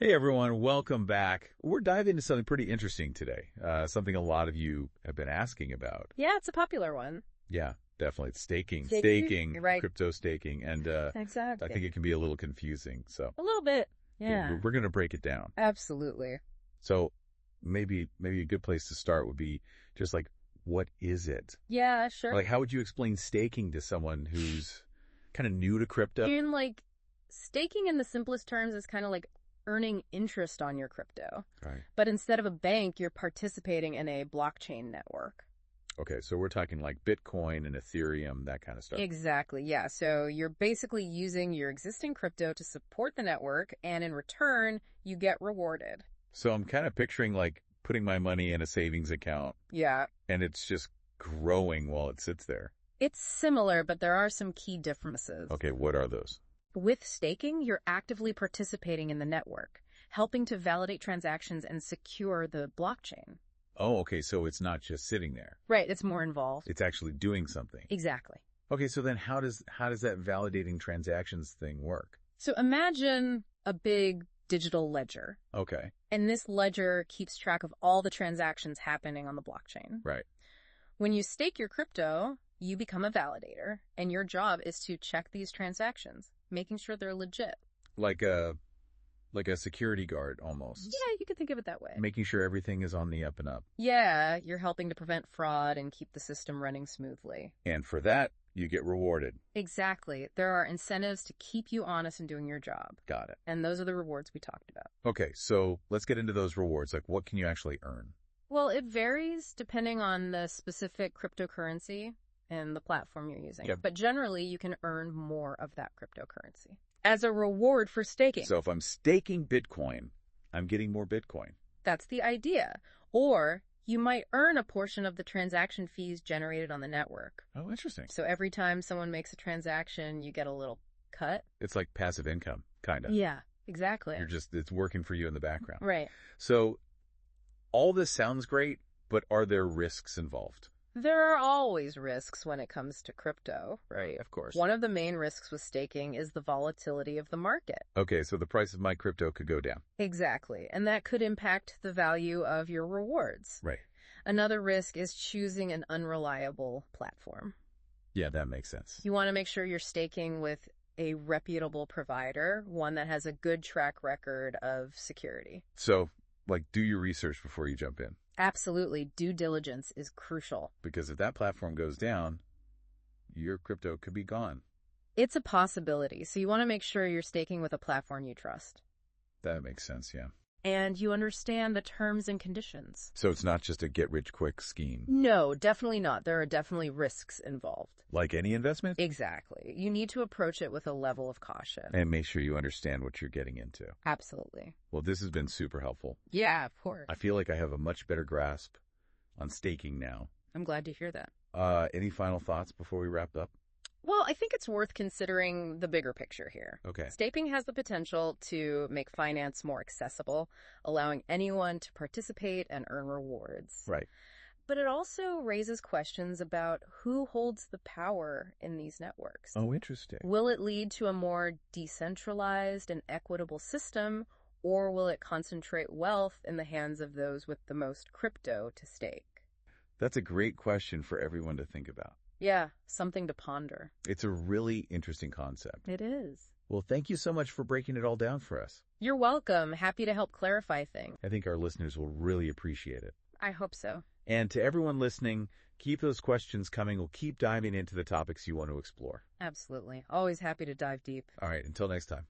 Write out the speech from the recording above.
Hey everyone, welcome back. We're diving into something pretty interesting today. Something a lot of you have been asking about. Yeah, it's a popular one. Yeah, definitely. It's staking, You're right. crypto staking, and Exactly. I think it can be a little confusing. So A little bit. Yeah. we're going to break it down. Absolutely. So maybe a good place to start would be just like, what is it? Yeah, sure. Like, how would you explain staking to someone who's kind of new to crypto? Staking in the simplest terms is kind of like earning interest on your crypto. Right. But instead of a bank, you're participating in a blockchain network. Okay, so we're talking like Bitcoin and Ethereum, that kind of stuff. Exactly, yeah. So you're basically using your existing crypto to support the network, and in return, you get rewarded. So I'm kind of picturing like putting my money in a savings account Yeah. and it's just growing while it sits there. It's similar, but there are some key differences. Okay, what are those? With staking, you're actively participating in the network, helping to validate transactions and secure the blockchain. Oh, okay, so it's not just sitting there. Right, it's more involved. It's actually doing something. Exactly. Okay, so then how does that validating transactions thing work? So imagine a big digital ledger, Okay, and this ledger keeps track of all the transactions happening on the blockchain. right. When you stake your crypto, you become a validator, and your job is to check these transactions, making sure they're legit. Like a security guard almost. Yeah, you could think of it that way. Making sure everything is on the up and up. Yeah, you're helping to prevent fraud and keep the system running smoothly. And for that, you get rewarded. Exactly. There are incentives to keep you honest in doing your job. Got it. And those are the rewards we talked about. Okay, so let's get into those rewards. Like, what can you actually earn? Well, it varies depending on the specific cryptocurrency and the platform you're using. Yep. But generally, you can earn more of that cryptocurrency as a reward for staking. So if I'm staking Bitcoin, I'm getting more Bitcoin. That's the idea. Or you might earn a portion of the transaction fees generated on the network. Oh, interesting. So every time someone makes a transaction, you get a little cut. It's like passive income, kind of. Yeah, exactly. It's working for you in the background. Right. So all this sounds great, but are there risks involved? There are always risks when it comes to crypto. Right, of course. One of the main risks with staking is the volatility of the market. Okay, so the price of my crypto could go down. Exactly. And that could impact the value of your rewards. Right. Another risk is choosing an unreliable platform. Yeah, that makes sense. You want to make sure you're staking with a reputable provider, one that has a good track record of security. So, like, do your research before you jump in. Absolutely. Due diligence is crucial. Because if that platform goes down, your crypto could be gone. It's a possibility, so you want to make sure you're staking with a platform you trust. That makes sense, yeah. And you understand the terms and conditions. So it's not just a get-rich-quick scheme. No, definitely not. There are definitely risks involved. Like any investment? Exactly. You need to approach it with a level of caution. And make sure you understand what you're getting into. Absolutely. Well, this has been super helpful. Yeah, of course. I feel like I have a much better grasp on staking now. I'm glad to hear that. Any final thoughts before we wrap up? Well, I think it's worth considering the bigger picture here. Okay. Staking has the potential to make finance more accessible, allowing anyone to participate and earn rewards. Right. But it also raises questions about who holds the power in these networks. Oh, interesting. Will it lead to a more decentralized and equitable system, or will it concentrate wealth in the hands of those with the most crypto to stake? That's a great question for everyone to think about. Yeah, something to ponder. It's a really interesting concept. It is. Well, thank you so much for breaking it all down for us. You're welcome. Happy to help clarify things. I think our listeners will really appreciate it. I hope so. And to everyone listening, keep those questions coming. We'll keep diving into the topics you want to explore. Absolutely. Always happy to dive deep. All right, until next time.